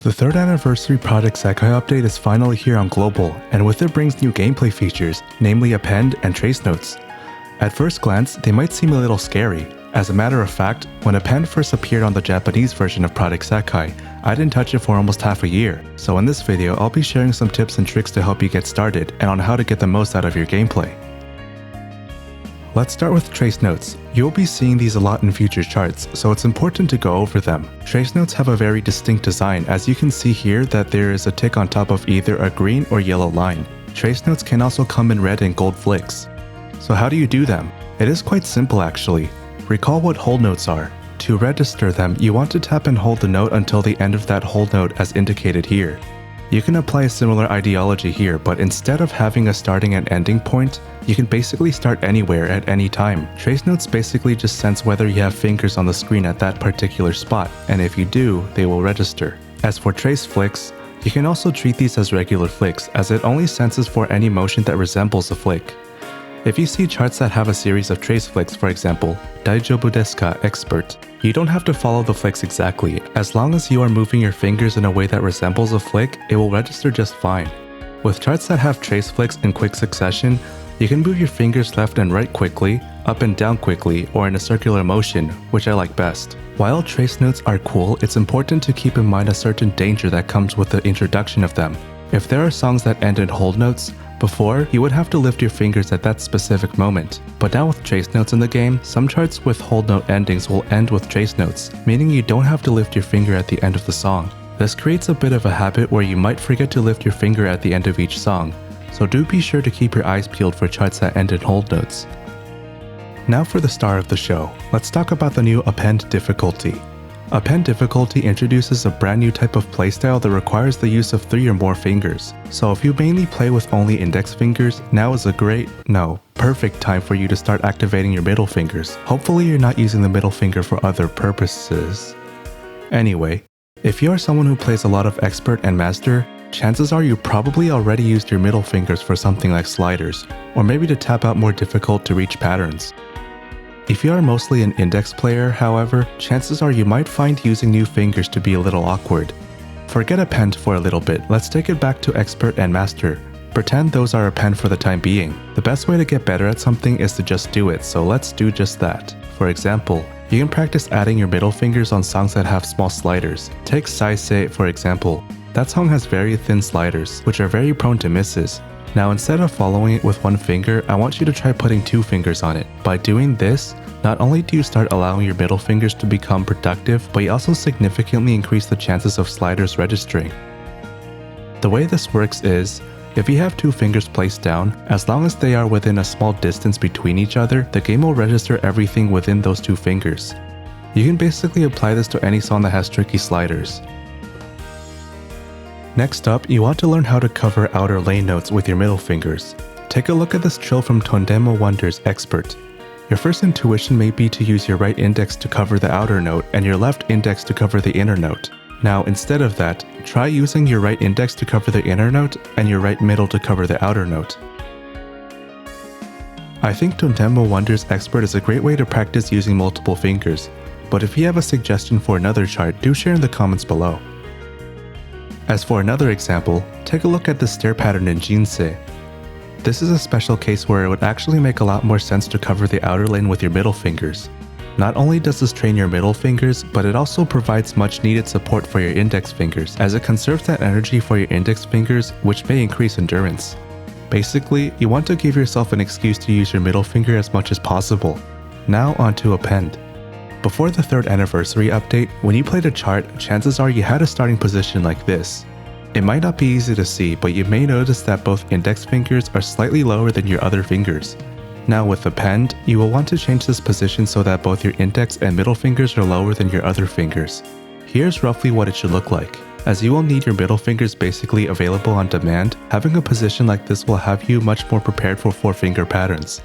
The Third Anniversary Project SEKAI update is finally here on global, and with it brings new gameplay features, namely append and trace notes. At first glance, they might seem a little scary. As a matter of fact, when append first appeared on the Japanese version of Project SEKAI, I didn't touch it for almost half a year. So in this video, I'll be sharing some tips and tricks to help you get started and on how to get the most out of your gameplay. Let's start with trace notes. You'll be seeing these a lot in future charts, so it's important to go over them. Trace notes have a very distinct design, as you can see here that there is a tick on top of either a green or yellow line. Trace notes can also come in red and gold flicks. So how do you do them? It is quite simple actually. Recall what hold notes are. To register them, you want to tap and hold the note until the end of that hold note as indicated here. You can apply a similar ideology here, but instead of having a starting and ending point, you can basically start anywhere at any time. Trace notes basically just sense whether you have fingers on the screen at that particular spot, and if you do, they will register. As for trace flicks, you can also treat these as regular flicks, as it only senses for any motion that resembles a flick. If you see charts that have a series of trace flicks, for example, DAIJOUBUDESUKA Expert, you don't have to follow the flicks exactly. As long as you are moving your fingers in a way that resembles a flick, it will register just fine. With charts that have trace flicks in quick succession, you can move your fingers left and right quickly, up and down quickly, or in a circular motion, which I like best. While trace notes are cool, it's important to keep in mind a certain danger that comes with the introduction of them. If there are songs that end in hold notes, before, you would have to lift your fingers at that specific moment. But now with trace notes in the game, some charts with hold note endings will end with trace notes, meaning you don't have to lift your finger at the end of the song. This creates a bit of a habit where you might forget to lift your finger at the end of each song, so do be sure to keep your eyes peeled for charts that end in hold notes. Now for the star of the show, let's talk about the new append difficulty. Append difficulty introduces a brand new type of playstyle that requires the use of 3 or more fingers. So if you mainly play with only index fingers, now is a perfect time for you to start activating your middle fingers. Hopefully you're not using the middle finger for other purposes. Anyway, if you are someone who plays a lot of expert and master, chances are you probably already used your middle fingers for something like sliders, or maybe to tap out more difficult to reach patterns. If you are mostly an index player, however, chances are you might find using new fingers to be a little awkward. Forget append for a little bit, let's take it back to expert and master. Pretend those are append for the time being. The best way to get better at something is to just do it, so let's do just that. For example, you can practice adding your middle fingers on songs that have small sliders. Take Saisei for example. That song has very thin sliders, which are very prone to misses. Now instead of following it with one finger, I want you to try putting 2 fingers on it. By doing this, not only do you start allowing your middle fingers to become productive, but you also significantly increase the chances of sliders registering. The way this works is, if you have 2 fingers placed down, as long as they are within a small distance between each other, the game will register everything within those 2 fingers. You can basically apply this to any song that has tricky sliders. Next up, you want to learn how to cover outer lane notes with your middle fingers. Take a look at this trill from Tondemo Wonder's Expert. Your first intuition may be to use your right index to cover the outer note and your left index to cover the inner note. Now instead of that, try using your right index to cover the inner note and your right middle to cover the outer note. I think Tondemo Wonder's Expert is a great way to practice using multiple fingers, but if you have a suggestion for another chart, do share in the comments below. As for another example, take a look at the stair pattern in Jinsei. This is a special case where it would actually make a lot more sense to cover the outer lane with your middle fingers. Not only does this train your middle fingers, but it also provides much needed support for your index fingers, as it conserves that energy for your index fingers, which may increase endurance. Basically, you want to give yourself an excuse to use your middle finger as much as possible. Now onto append. Before the 3rd anniversary update, when you played a chart, chances are you had a starting position like this. It might not be easy to see, but you may notice that both index fingers are slightly lower than your other fingers. Now with append, you will want to change this position so that both your index and middle fingers are lower than your other fingers. Here's roughly what it should look like. As you will need your middle fingers basically available on demand, having a position like this will have you much more prepared for 4-finger patterns.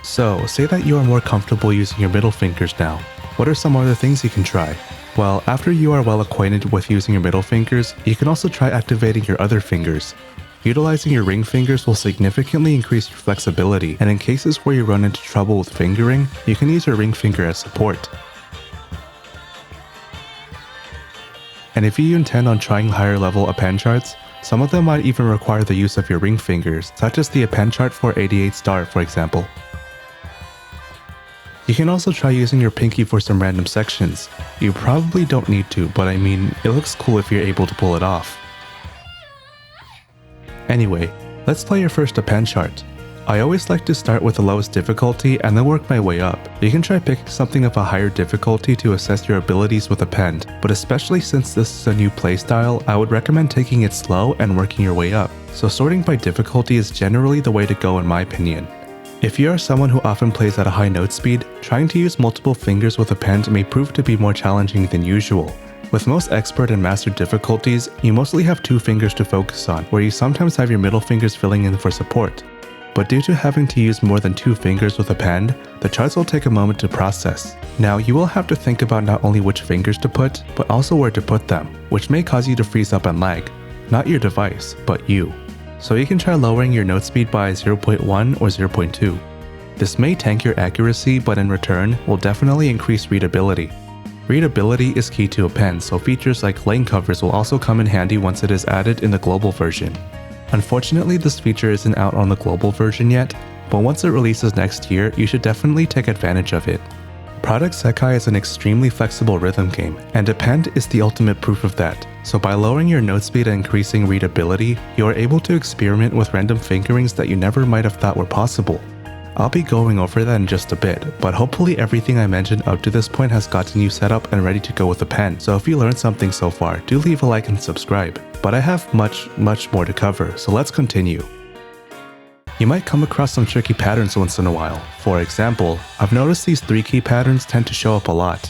So, say that you are more comfortable using your middle fingers now. What are some other things you can try? Well, after you are well acquainted with using your middle fingers, you can also try activating your other fingers. Utilizing your ring fingers will significantly increase your flexibility, and in cases where you run into trouble with fingering, you can use your ring finger as support. And if you intend on trying higher level append charts, some of them might even require the use of your ring fingers, such as the append chart for 88 star for example. You can also try using your pinky for some random sections. You probably don't need to, but I mean, it looks cool if you're able to pull it off. Anyway, let's play your first append chart. I always like to start with the lowest difficulty and then work my way up. You can try picking something of a higher difficulty to assess your abilities with append, but especially since this is a new playstyle, I would recommend taking it slow and working your way up. So sorting by difficulty is generally the way to go in my opinion. If you are someone who often plays at a high note speed, trying to use multiple fingers with append may prove to be more challenging than usual. With most expert and master difficulties, you mostly have 2 fingers to focus on, where you sometimes have your middle fingers filling in for support. But due to having to use more than 2 fingers with append, the charts will take a moment to process. Now you will have to think about not only which fingers to put, but also where to put them, which may cause you to freeze up and lag. Not your device, but you. So you can try lowering your note speed by 0.1 or 0.2. This may tank your accuracy, but in return, will definitely increase readability. Readability is key to append, so features like lane covers will also come in handy once it is added in the global version. Unfortunately, this feature isn't out on the global version yet, but once it releases next year, you should definitely take advantage of it. Project SEKAI is an extremely flexible rhythm game, and append is the ultimate proof of that. So by lowering your note speed and increasing readability, you are able to experiment with random fingerings that you never might have thought were possible. I'll be going over that in just a bit, but hopefully everything I mentioned up to this point has gotten you set up and ready to go with append. So if you learned something so far, do leave a like and subscribe. But I have much more to cover, so let's continue. You might come across some tricky patterns once in a while. For example, I've noticed these 3-key patterns tend to show up a lot.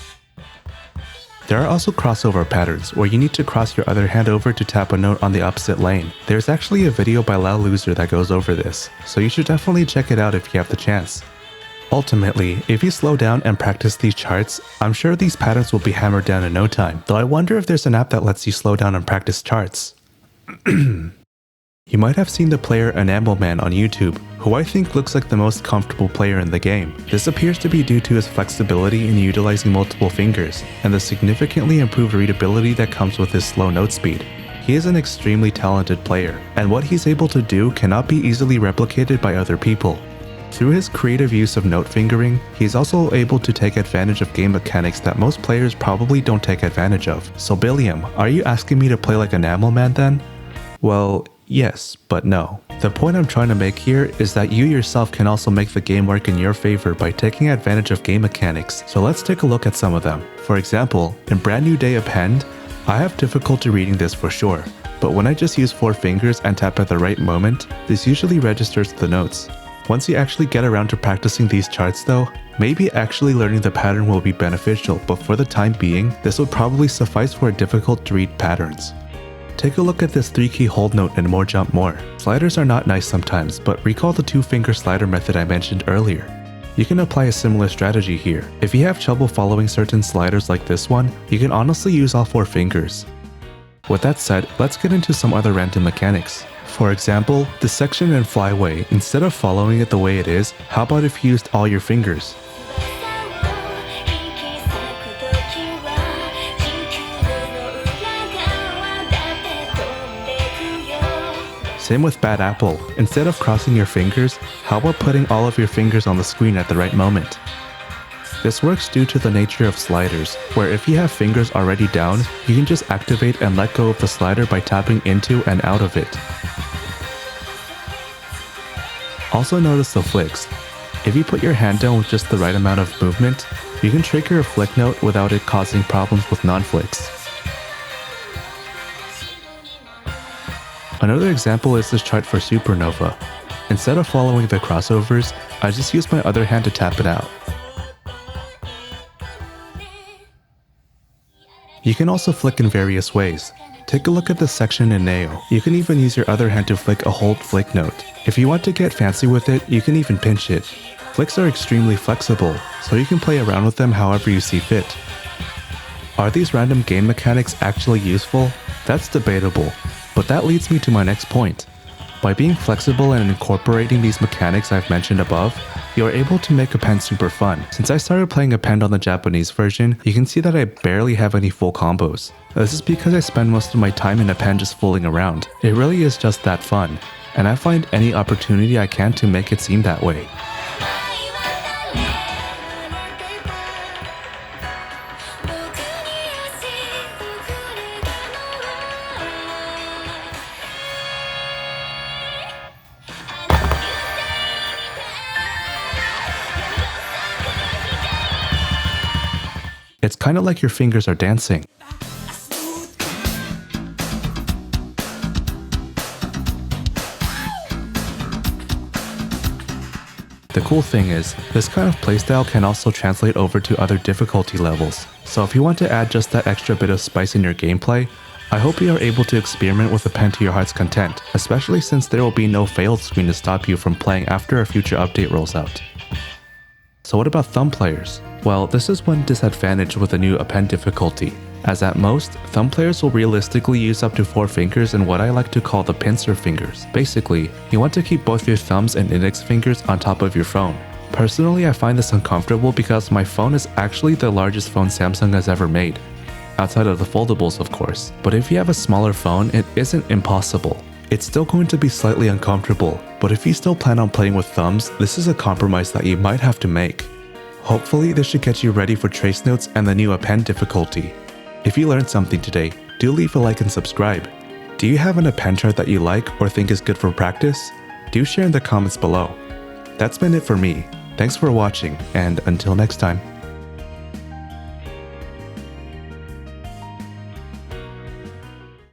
There are also crossover patterns, where you need to cross your other hand over to tap a note on the opposite lane. There's actually a video by Lao Loser that goes over this, so you should definitely check it out if you have the chance. Ultimately, if you slow down and practice these charts, I'm sure these patterns will be hammered down in no time, though I wonder if there's an app that lets you slow down and practice charts. You might have seen the player Enamel Man on YouTube, who I think looks like the most comfortable player in the game. This appears to be due to his flexibility in utilizing multiple fingers, and the significantly improved readability that comes with his slow note speed. He is an extremely talented player, and what he's able to do cannot be easily replicated by other people. Through his creative use of note fingering, he's also able to take advantage of game mechanics that most players probably don't take advantage of. So Billiam, are you asking me to play like Enamel Man then? Well, yes, but no. The point I'm trying to make here is that you yourself can also make the game work in your favor by taking advantage of game mechanics, so let's take a look at some of them. For example, in Brand New Day Append, I have difficulty reading this for sure, but when I just use 4 fingers and tap at the right moment, this usually registers the notes. Once you actually get around to practicing these charts though, maybe actually learning the pattern will be beneficial, but for the time being, this would probably suffice for difficult to read patterns. Take a look at this 3-key hold note in More Jump More. Sliders are not nice sometimes, but recall the 2-finger slider method I mentioned earlier. You can apply a similar strategy here. If you have trouble following certain sliders like this one, you can honestly use all 4 fingers. With that said, let's get into some other random mechanics. For example, this section in Flyway, instead of following it the way it is, how about if you used all your fingers? Same with Bad Apple. Instead of crossing your fingers, how about putting all of your fingers on the screen at the right moment? This works due to the nature of sliders, where if you have fingers already down, you can just activate and let go of the slider by tapping into and out of it. Also notice the flicks. If you put your hand down with just the right amount of movement, you can trigger a flick note without it causing problems with non-flicks. Another example is this chart for Supernova. Instead of following the crossovers, I just use my other hand to tap it out. You can also flick in various ways. Take a look at this section in Neo. You can even use your other hand to flick a hold flick note. If you want to get fancy with it, you can even pinch it. Flicks are extremely flexible, so you can play around with them however you see fit. Are these random game mechanics actually useful? That's debatable. But that leads me to my next point. By being flexible and incorporating these mechanics I've mentioned above, you are able to make Append super fun. Since I started playing Append on the Japanese version, you can see that I barely have any full combos. This is because I spend most of my time in Append just fooling around. It really is just that fun, and I find any opportunity I can to make it seem that way. It's kind of like your fingers are dancing. The cool thing is, this kind of playstyle can also translate over to other difficulty levels. So if you want to add just that extra bit of spice in your gameplay, I hope you are able to experiment with Append to your heart's content, especially since there will be no failed screen to stop you from playing after a future update rolls out. So what about thumb players? Well, this is one disadvantage with the new Append difficulty, as at most, thumb players will realistically use up to 4 fingers in what I like to call the pincer fingers. Basically, you want to keep both your thumbs and index fingers on top of your phone. Personally, I find this uncomfortable because my phone is actually the largest phone Samsung has ever made. Outside of the foldables, of course. But if you have a smaller phone, it isn't impossible. It's still going to be slightly uncomfortable, but if you still plan on playing with thumbs, this is a compromise that you might have to make. Hopefully, this should get you ready for trace notes and the new Append difficulty. If you learned something today, do leave a like and subscribe. Do you have an Append chart that you like or think is good for practice? Do share in the comments below. That's been it for me. Thanks for watching, and until next time.